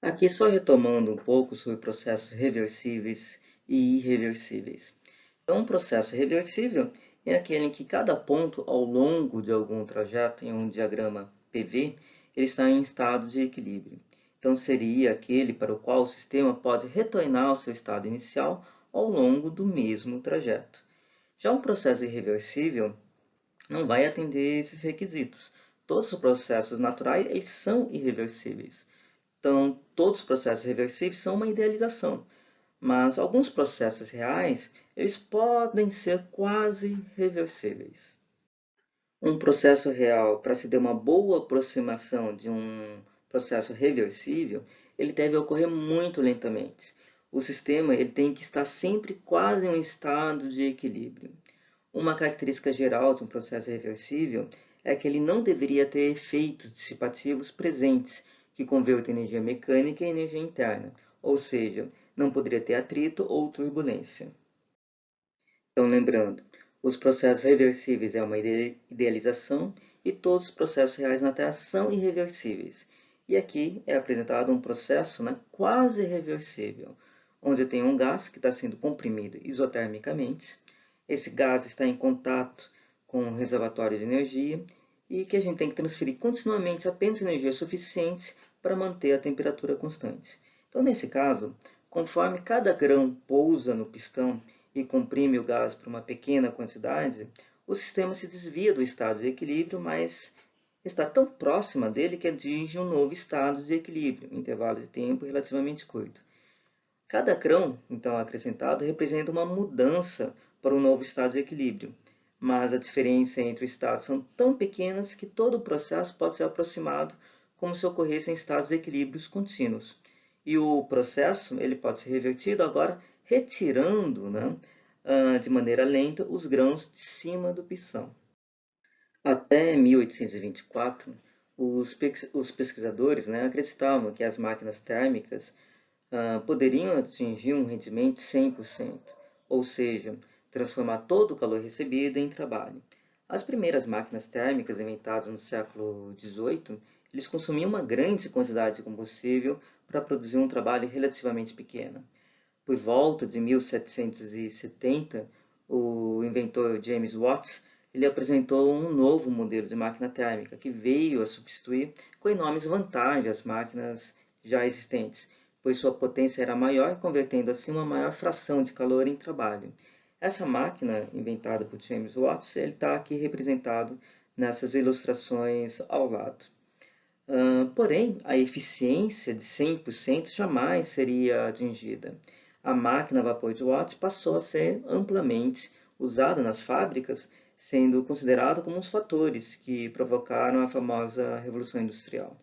Aqui só retomando um pouco sobre processos reversíveis e irreversíveis. Então, um processo reversível é aquele em que cada ponto ao longo de algum trajeto em um diagrama PV ele está em estado de equilíbrio. Então, seria aquele para o qual o sistema pode retornar ao seu estado inicial ao longo do mesmo trajeto. Já um processo irreversível não vai atender esses requisitos. Todos os processos naturais eles são irreversíveis. Então, todos os processos reversíveis são uma idealização, mas alguns processos reais, eles podem ser quase reversíveis. Um processo real, para se ter uma boa aproximação de um processo reversível, ele deve ocorrer muito lentamente. O sistema ele tem que estar sempre quase em um estado de equilíbrio. Uma característica geral de um processo reversível é que ele não deveria ter efeitos dissipativos presentes que convertam energia mecânica em energia interna, ou seja, não poderia ter atrito ou turbulência. Então, lembrando, os processos reversíveis é uma idealização e todos os processos reais na Terra são irreversíveis. E aqui é apresentado um processo quase reversível, onde tem um gás que está sendo comprimido isotermicamente. Esse gás está em contato com um reservatório de energia e que a gente tem que transferir continuamente apenas energia suficiente para manter a temperatura constante. Então, nesse caso, conforme cada grão pousa no pistão e comprime o gás por uma pequena quantidade, o sistema se desvia do estado de equilíbrio, mas está tão próxima dele que atinge um novo estado de equilíbrio, em intervalo de tempo relativamente curto. Cada grão, então, acrescentado representa uma mudança para um novo estado de equilíbrio, mas a diferença entre os estados são tão pequenas que todo o processo pode ser aproximado como se ocorresse em estados de equilíbrios contínuos. E o processo ele pode ser revertido agora retirando de maneira lenta os grãos de cima do pistão. Até 1824, os pesquisadores acreditavam que as máquinas térmicas poderiam atingir um rendimento de 100%, ou seja, transformar todo o calor recebido em trabalho. As primeiras máquinas térmicas inventadas no século XVIII, eles consumiam uma grande quantidade de combustível para produzir um trabalho relativamente pequeno. Por volta de 1770, o inventor James Watt ele apresentou um novo modelo de máquina térmica que veio a substituir com enormes vantagens as máquinas já existentes, pois sua potência era maior, convertendo assim uma maior fração de calor em trabalho. Essa máquina, inventada por James Watt, ele está aqui representado nessas ilustrações ao lado. Porém, a eficiência de 100% jamais seria atingida. A máquina a vapor de Watt passou a ser amplamente usada nas fábricas, sendo considerada como um dos fatores que provocaram a famosa Revolução Industrial.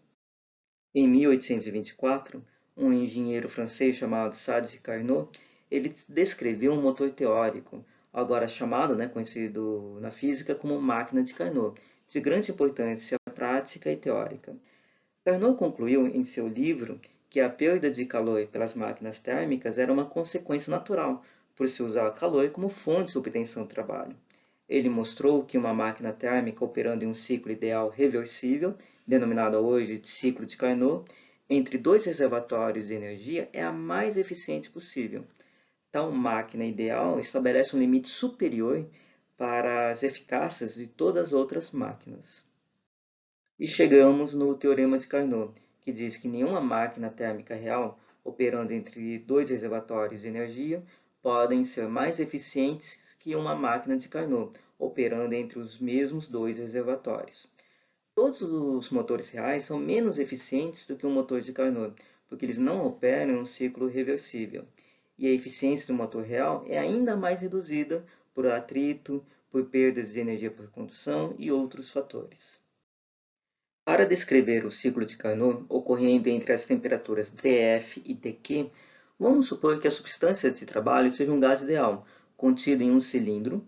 Em 1824, um engenheiro francês chamado Sadi Carnot, ele descreveu um motor teórico, agora chamado, conhecido na física como máquina de Carnot, de grande importância prática e teórica. Carnot concluiu em seu livro que a perda de calor pelas máquinas térmicas era uma consequência natural, por se usar calor como fonte de obtenção do trabalho. Ele mostrou que uma máquina térmica operando em um ciclo ideal reversível, denominado hoje de ciclo de Carnot, entre dois reservatórios de energia é a mais eficiente possível. Tal máquina ideal estabelece um limite superior para as eficácias de todas as outras máquinas. E chegamos no Teorema de Carnot, que diz que nenhuma máquina térmica real operando entre dois reservatórios de energia podem ser mais eficientes que uma máquina de Carnot operando entre os mesmos dois reservatórios. Todos os motores reais são menos eficientes do que um motor de Carnot, porque eles não operam em um ciclo reversível. E a eficiência do motor real é ainda mais reduzida por atrito, por perdas de energia por condução e outros fatores. Para descrever o ciclo de Carnot ocorrendo entre as temperaturas Tf e Tq, vamos supor que a substância de trabalho seja um gás ideal, contido em um cilindro,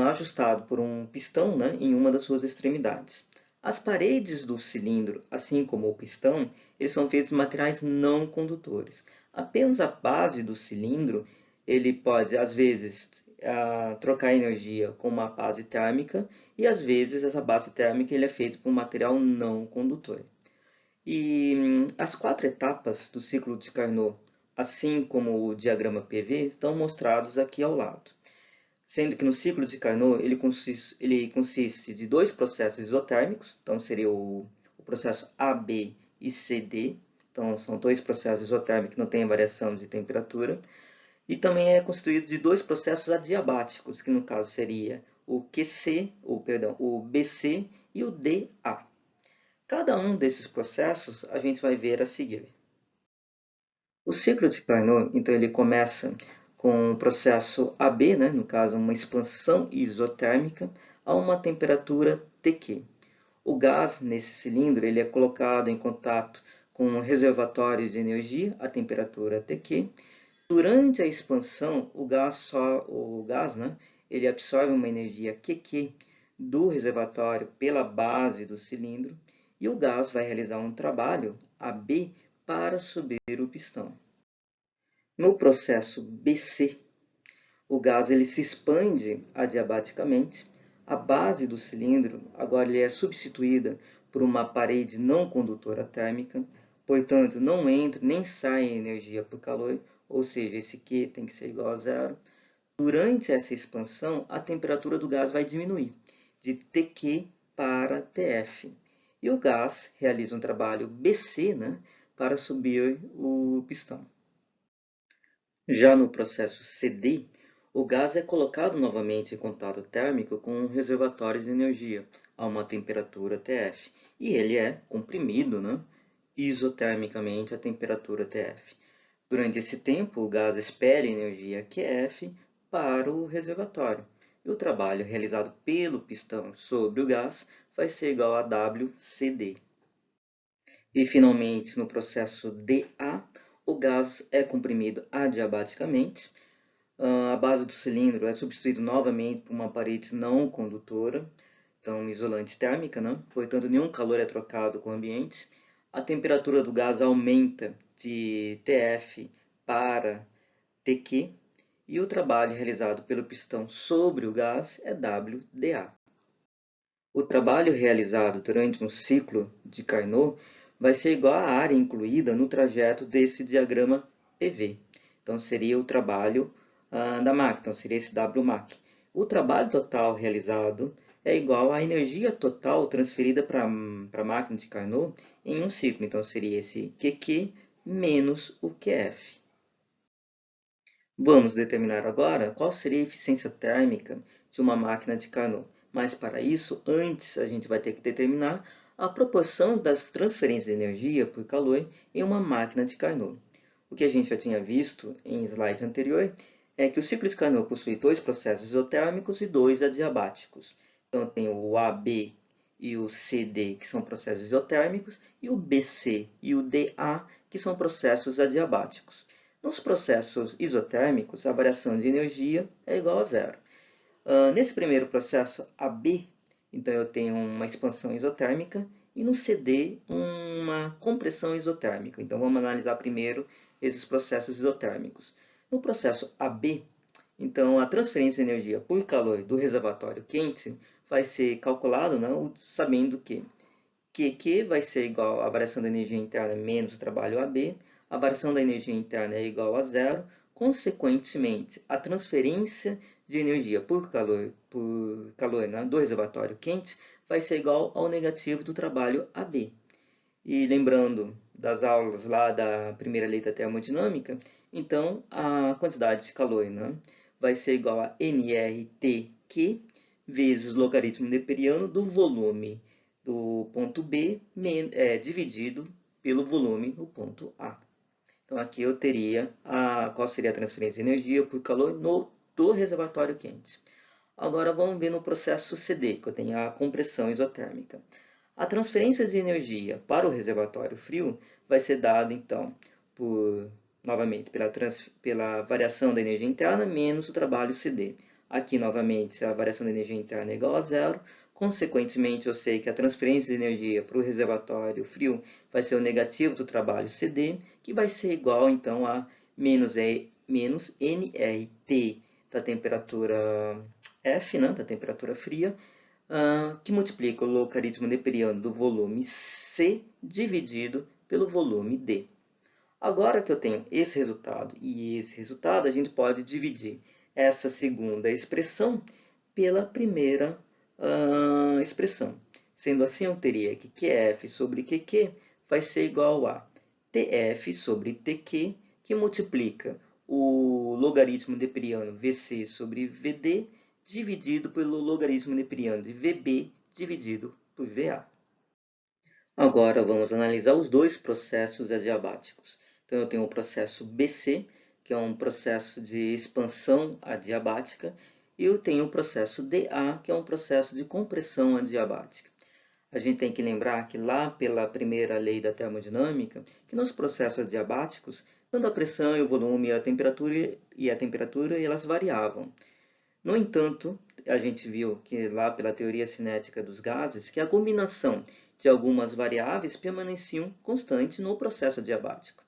ajustado por um pistão em uma das suas extremidades. As paredes do cilindro, assim como o pistão, eles são feitos de materiais não condutores. Apenas a base do cilindro ele pode, às vezes, trocar energia com uma base térmica e, às vezes, essa base térmica ele é feita por um material não condutor. E as 4 etapas do ciclo de Carnot, assim como o diagrama PV, estão mostrados aqui ao lado. Sendo que no ciclo de Carnot ele consiste de 2 processos isotérmicos, então seria o processo AB e CD, então são 2 processos isotérmicos que não têm variação de temperatura, e também é constituído de 2 processos adiabáticos, que no caso seria o QC, o BC e o DA. Cada um desses processos a gente vai ver a seguir. O ciclo de Carnot, então, ele começa com o processo AB, né, no caso, uma expansão isotérmica a uma temperatura Tq. O gás nesse cilindro ele é colocado em contato com um reservatório de energia a temperatura Tq. Durante a expansão, o gás, né, ele absorve uma energia QQ do reservatório pela base do cilindro e o gás vai realizar um trabalho AB para subir o pistão. No processo BC, o gás ele se expande adiabaticamente, a base do cilindro agora ele é substituída por uma parede não condutora térmica, portanto não entra nem sai energia por calor, ou seja, esse Q tem que ser igual a zero. Durante essa expansão, a temperatura do gás vai diminuir, de Tq para Tf. E o gás realiza um trabalho BC, né, para subir o pistão. Já no processo CD, o gás é colocado novamente em contato térmico com um reservatório de energia a uma temperatura Tf, e ele é comprimido, né, isotermicamente a temperatura Tf. Durante esse tempo, o gás espera energia QF para o reservatório, e o trabalho realizado pelo pistão sobre o gás vai ser igual a WCD. E, finalmente, no processo DA, o gás é comprimido adiabaticamente, a base do cilindro é substituída novamente por uma parede não condutora, então isolante térmica, né? Portanto, nenhum calor é trocado com o ambiente. A temperatura do gás aumenta de TF para TQ e o trabalho realizado pelo pistão sobre o gás é WDA. O trabalho realizado durante um ciclo de Carnot vai ser igual à área incluída no trajeto desse diagrama PV. Então, seria o trabalho da máquina, então seria esse WMAC. O trabalho total realizado é igual à energia total transferida para a máquina de Carnot em um ciclo. Então, seria esse QQ menos o QF. Vamos determinar agora qual seria a eficiência térmica de uma máquina de Carnot. Mas para isso, antes a gente vai ter que determinar a proporção das transferências de energia por calor em uma máquina de Carnot. O que a gente já tinha visto em slide anterior é que o ciclo de Carnot possui 2 processos isotérmicos e 2 adiabáticos. Então tem o AB e o CD, que são processos isotérmicos, e o BC e o DA, que são processos adiabáticos. Nos processos isotérmicos, a variação de energia é igual a zero. Nesse primeiro processo AB, então eu tenho uma expansão isotérmica, e no CD, uma compressão isotérmica. Então vamos analisar primeiro esses processos isotérmicos. No processo AB, então a transferência de energia por calor do reservatório quente vai ser calculado, né, sabendo que QQ vai ser igual à variação da energia interna menos o trabalho AB, a variação da energia interna é igual a zero, consequentemente, a transferência de energia por calor, né, do reservatório quente vai ser igual ao negativo do trabalho AB. E lembrando das aulas lá da primeira lei da termodinâmica, então a quantidade de calor, né, vai ser igual a nRTQ vezes o logaritmo neperiano do volume do ponto B dividido pelo volume do ponto A. Então aqui eu teria qual seria a transferência de energia por calor do reservatório quente. Agora vamos ver no processo CD, que eu tenho a compressão isotérmica. A transferência de energia para o reservatório frio vai ser dada, então, novamente, pela variação da energia interna menos o trabalho CD. Aqui, novamente, a variação da energia interna é igual a zero. Consequentemente, eu sei que a transferência de energia para o reservatório frio vai ser o negativo do trabalho CD, que vai ser igual, então, a menos nRT da temperatura F, né, da temperatura fria, que multiplica o logaritmo neperiano do volume C dividido pelo volume D. Agora que eu tenho esse resultado e esse resultado, a gente pode dividir essa segunda expressão pela primeira expressão. Sendo assim, eu teria que QF sobre QQ vai ser igual a TF sobre TQ, que multiplica o logaritmo neperiano VC sobre VD, dividido pelo logaritmo neperiano de VB, dividido por VA. Agora vamos analisar os dois processos adiabáticos. Então eu tenho o processo BC, que é um processo de expansão adiabática, e eu tenho o processo DA, que é um processo de compressão adiabática. A gente tem que lembrar que lá pela primeira lei da termodinâmica, que nos processos adiabáticos, tanto a pressão e o volume e a temperatura elas variavam. No entanto, a gente viu que lá pela teoria cinética dos gases, que a combinação de algumas variáveis permaneciam constantes no processo adiabático.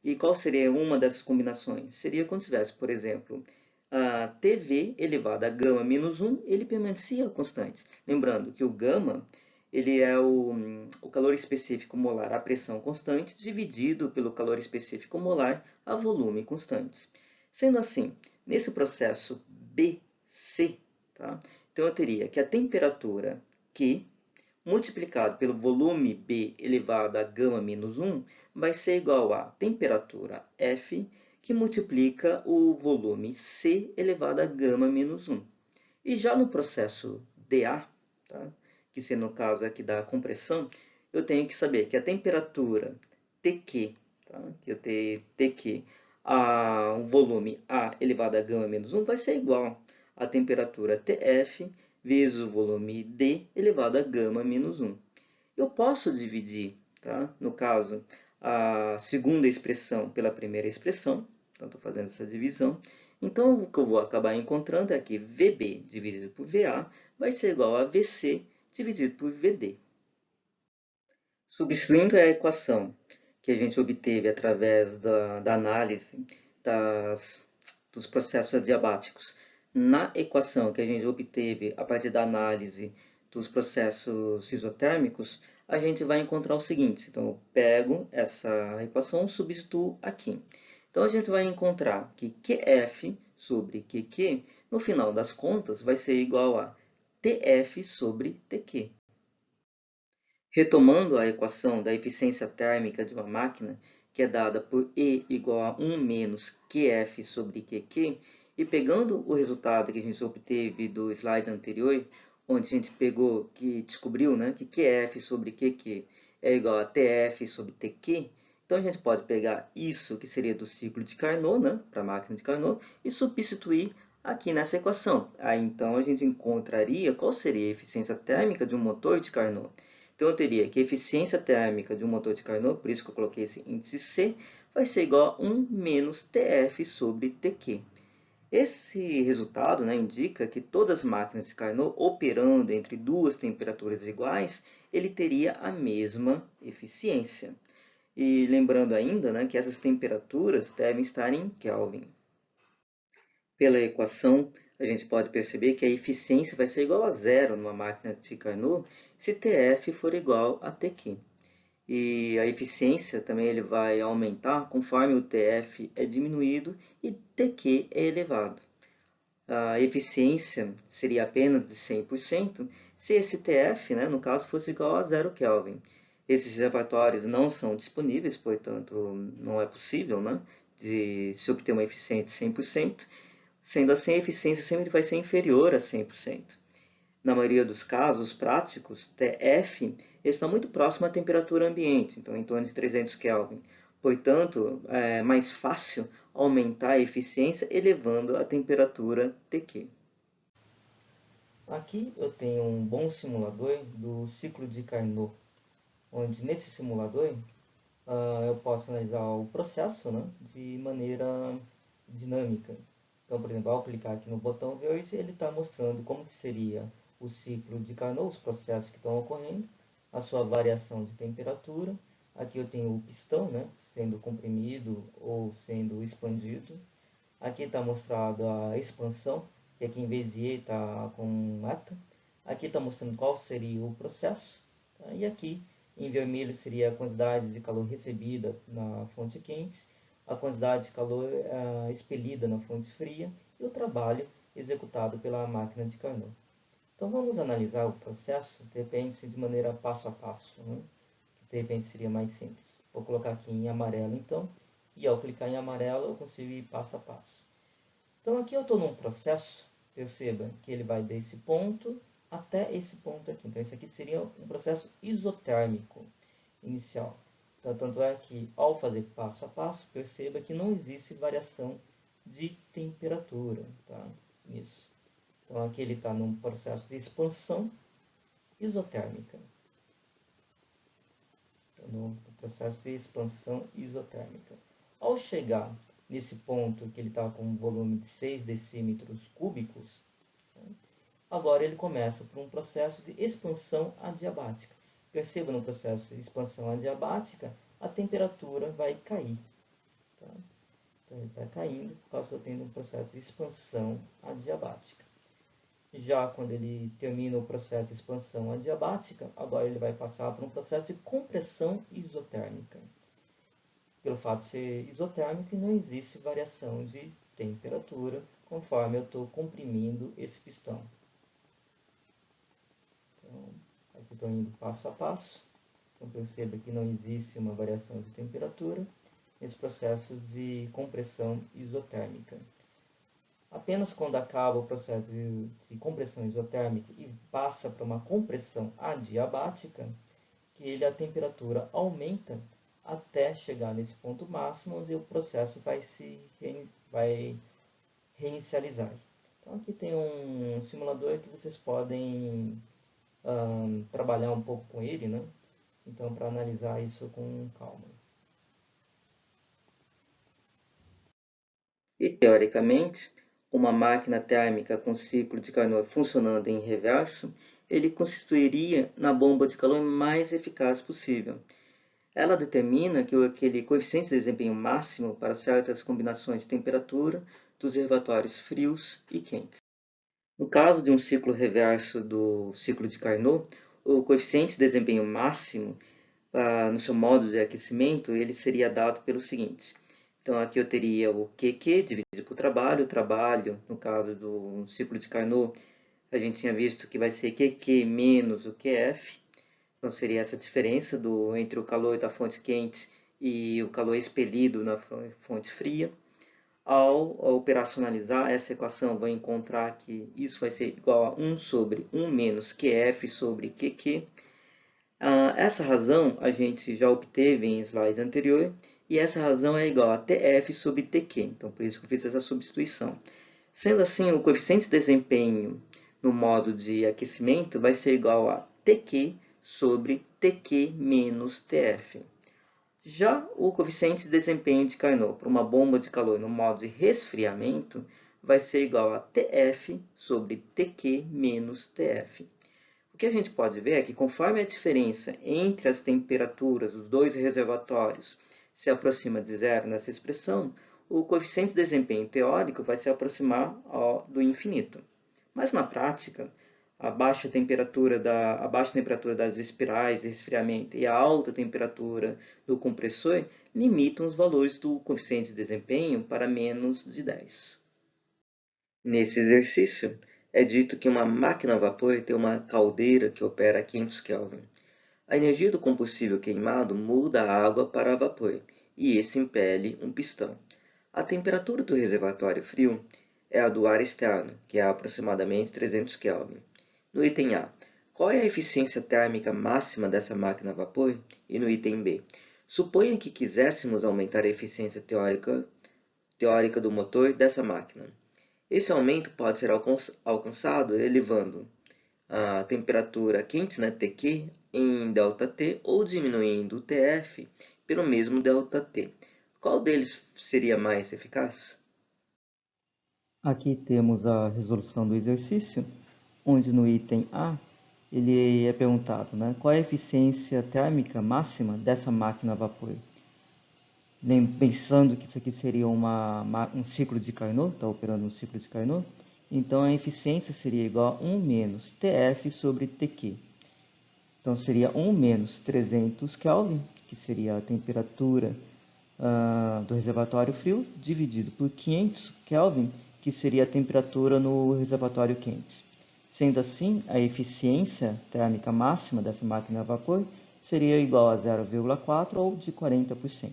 E qual seria uma dessas combinações? Seria quando tivesse, por exemplo, a TV elevado a gama menos 1, ele permanecia constante. Lembrando que o gama ele é o calor específico molar a pressão constante dividido pelo calor específico molar a volume constante. Sendo assim, nesse processo BC, tá? Então eu teria que a temperatura Q multiplicado pelo volume B elevado a gama menos 1 vai ser igual a temperatura F, que multiplica o volume C elevado a gama menos 1. E já no processo DA, tá? Que se no caso aqui da compressão, eu tenho que saber que a temperatura TQ, tá? Que eu tenho TQ, o volume A elevado a gama menos 1 vai ser igual à temperatura TF vezes o volume D elevado a gama menos 1. Eu posso dividir, tá? No caso, a segunda expressão pela primeira expressão, então estou fazendo essa divisão. Então, o que eu vou acabar encontrando é que VB dividido por VA vai ser igual a VC dividido por VD. Substituindo a equação que a gente obteve através da análise dos processos adiabáticos na equação que a gente obteve a partir da análise dos processos isotérmicos, a gente vai encontrar o seguinte. Então, eu pego essa equação e substituo aqui. Então, a gente vai encontrar que QF sobre QQ, no final das contas, vai ser igual a TF sobre TQ. Retomando a equação da eficiência térmica de uma máquina, que é dada por E igual a 1 menos QF sobre QQ, e pegando o resultado que a gente obteve do slide anterior, onde a gente pegou, que descobriu, né, que QF sobre QQ é igual a TF sobre TQ, então a gente pode pegar isso que seria do ciclo de Carnot, né, para a máquina de Carnot, e substituir aqui nessa equação. Aí então a gente encontraria qual seria a eficiência térmica de um motor de Carnot. Então eu teria que a eficiência térmica de um motor de Carnot, por isso que eu coloquei esse índice C, vai ser igual a 1 menos TF sobre TQ. Esse resultado, né, indica que todas as máquinas de Carnot operando entre duas temperaturas iguais, ele teria a mesma eficiência. E lembrando ainda, né, que essas temperaturas devem estar em Kelvin. Pela equação, a gente pode perceber que a eficiência vai ser igual a zero numa máquina de Carnot se TF for igual a TQ. E a eficiência também ele vai aumentar conforme o TF é diminuído e TQ é elevado. A eficiência seria apenas de 100% se esse TF, né, no caso, fosse igual a 0 Kelvin. Esses reservatórios não são disponíveis, portanto, não é possível, né, de se obter uma eficiência de 100%. Sendo assim, a eficiência sempre vai ser inferior a 100%. Na maioria dos casos práticos, TF está muito próximo à temperatura ambiente, então em torno de 300 Kelvin. Portanto, é mais fácil aumentar a eficiência elevando a temperatura TQ. Aqui eu tenho um bom simulador do ciclo de Carnot, onde nesse simulador eu posso analisar o processo, né, de maneira dinâmica. Então, por exemplo, ao clicar aqui no botão verde, ele está mostrando como que seria o ciclo de Carnot, os processos que estão ocorrendo, a sua variação de temperatura. Aqui eu tenho o pistão, né, sendo comprimido ou sendo expandido. Aqui está mostrado a expansão, que aqui em vez de E está com eta. Aqui está mostrando qual seria o processo, tá? E aqui em vermelho seria a quantidade de calor recebida na fonte quente, a quantidade de calor expelida na fonte fria e o trabalho executado pela máquina de Carnot. Então vamos analisar o processo, de repente, de maneira passo a passo, né? De repente seria mais simples. Vou colocar aqui em amarelo então, e ao clicar em amarelo eu consigo ir passo a passo. Então aqui eu estou num processo, perceba que ele vai desse ponto até esse ponto aqui. Então esse aqui seria um processo isotérmico inicial. Então, tanto é que ao fazer passo a passo, perceba que não existe variação de temperatura, tá? Isso. Então aqui ele está num processo de expansão isotérmica. Então, no processo de expansão isotérmica. Ao chegar nesse ponto que ele está com um volume de 6 decímetros cúbicos, agora ele começa por um processo de expansão adiabática. Perceba no processo de expansão adiabática, a temperatura vai cair. Tá? Então ele está caindo por causa que eu tenho um processo de expansão adiabática. Já quando ele termina o processo de expansão adiabática, agora ele vai passar por um processo de compressão isotérmica. Pelo fato de ser isotérmico, não existe variação de temperatura conforme eu estou comprimindo esse pistão. Então, aqui estou indo passo a passo. Então, perceba que não existe uma variação de temperatura nesse processo de compressão isotérmica. Apenas quando acaba o processo de compressão isotérmica e passa para uma compressão adiabática, que a temperatura aumenta até chegar nesse ponto máximo, onde o processo vai reinicializar. Então aqui tem um simulador que vocês podem trabalhar um pouco com ele, né? Então, para analisar isso com calma. E teoricamente, uma máquina térmica com ciclo de Carnot funcionando em reverso, ele constituiria na bomba de calor mais eficaz possível. Ela determina que aquele coeficiente de desempenho máximo para certas combinações de temperatura dos reservatórios frios e quentes. No caso de um ciclo reverso do ciclo de Carnot, o coeficiente de desempenho máximo no seu modo de aquecimento, ele seria dado pelo seguinte. Então, aqui eu teria o QQ dividido por trabalho. O trabalho, no caso do ciclo de Carnot, a gente tinha visto que vai ser QQ menos o QF. Então, seria essa diferença entre o calor da fonte quente e o calor expelido na fonte fria. Ao operacionalizar essa equação, vou encontrar que isso vai ser igual a 1 sobre 1 menos QF sobre QQ. Essa razão a gente já obteve em slide anterior, e essa razão é igual a TF sobre TQ. Então, por isso que eu fiz essa substituição. Sendo assim, o coeficiente de desempenho no modo de aquecimento vai ser igual a TQ sobre TQ menos TF. Já o coeficiente de desempenho de Carnot para uma bomba de calor no modo de resfriamento vai ser igual a TF sobre TQ menos TF. O que a gente pode ver é que conforme a diferença entre as temperaturas dos dois reservatórios se aproxima de zero nessa expressão, o coeficiente de desempenho teórico vai se aproximar do infinito. Mas na prática, a baixa temperatura das espirais de resfriamento e a alta temperatura do compressor limitam os valores do coeficiente de desempenho para menos de 10. Nesse exercício, é dito que uma máquina a vapor tem uma caldeira que opera a 500 Kelvin. A energia do combustível queimado muda a água para vapor, e esse impele um pistão. A temperatura do reservatório frio é a do ar externo, que é aproximadamente 300 Kelvin. No item A, qual é a eficiência térmica máxima dessa máquina a vapor? E no item B, suponha que quiséssemos aumentar a eficiência teórica do motor dessa máquina. Esse aumento pode ser alcançado elevando a temperatura quente, TQ, em ΔT, ou diminuindo o TF pelo mesmo ΔT. Qual deles seria mais eficaz? Aqui temos a resolução do exercício, onde no item A ele é perguntado, qual é a eficiência térmica máxima dessa máquina a vapor? Pensando que isso aqui seria um ciclo de Carnot, está operando um ciclo de Carnot, Então, a eficiência seria igual a 1 menos TF sobre TQ. Então, seria 1 menos 300 Kelvin, que seria a temperatura do reservatório frio, dividido por 500 Kelvin, que seria a temperatura no reservatório quente. Sendo assim, a eficiência térmica máxima dessa máquina a vapor seria igual a 0,4 ou de 40%.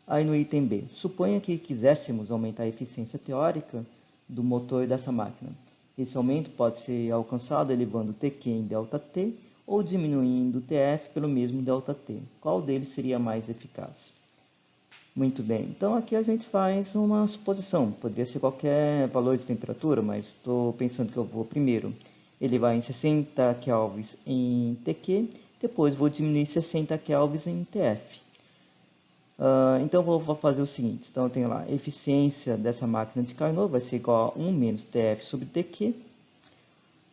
Aí no item B, suponha que quiséssemos aumentar a eficiência teórica do motor dessa máquina. Esse aumento pode ser alcançado elevando Tq em ΔT ou diminuindo Tf pelo mesmo ΔT. Qual deles seria mais eficaz? Muito bem, então aqui a gente faz uma suposição. Poderia ser qualquer valor de temperatura, mas estou pensando que eu vou primeiro elevar em 60 kelvins em Tq, depois vou diminuir 60 kelvins em Tf. Então, vou fazer o seguinte. Então, eu tenho lá, a eficiência dessa máquina de Carnot vai ser igual a 1 menos Tf sobre Tq.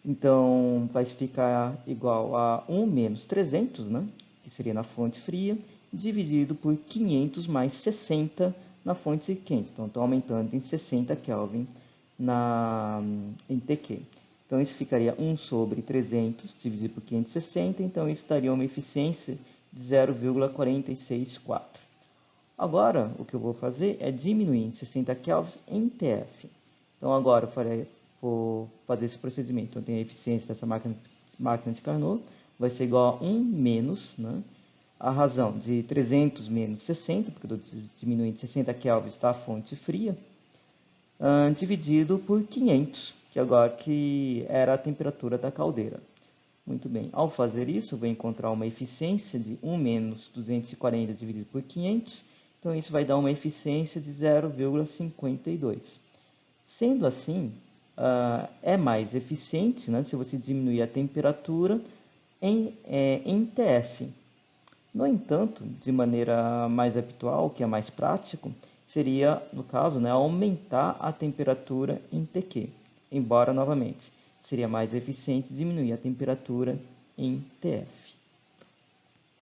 Então, vai ficar igual a 1 menos 300, né? Que seria na fonte fria, dividido por 500 mais 60 na fonte quente. Então, estou aumentando em 60 Kelvin em Tq. Então, isso ficaria 1 sobre 300 dividido por 560. Então, isso daria uma eficiência de 0,464. Agora, o que eu vou fazer é diminuir em 60 kelvins em TF. Então, agora vou fazer esse procedimento. Então, tem a eficiência dessa máquina de Carnot, vai ser igual a 1 menos, né, a razão de 300 menos 60, porque eu estou diminuindo 60 kelvins da fonte fria, dividido por 500, que era a temperatura da caldeira. Muito bem, ao fazer isso, eu vou encontrar uma eficiência de 1 menos 240 dividido por 500, então isso vai dar uma eficiência de 0,52. Sendo assim, é mais eficiente, né, se você diminuir a temperatura em TF. No entanto, de maneira mais habitual, que é mais prático, seria, no caso, né, aumentar a temperatura em TQ. Embora, novamente, seria mais eficiente diminuir a temperatura em TF.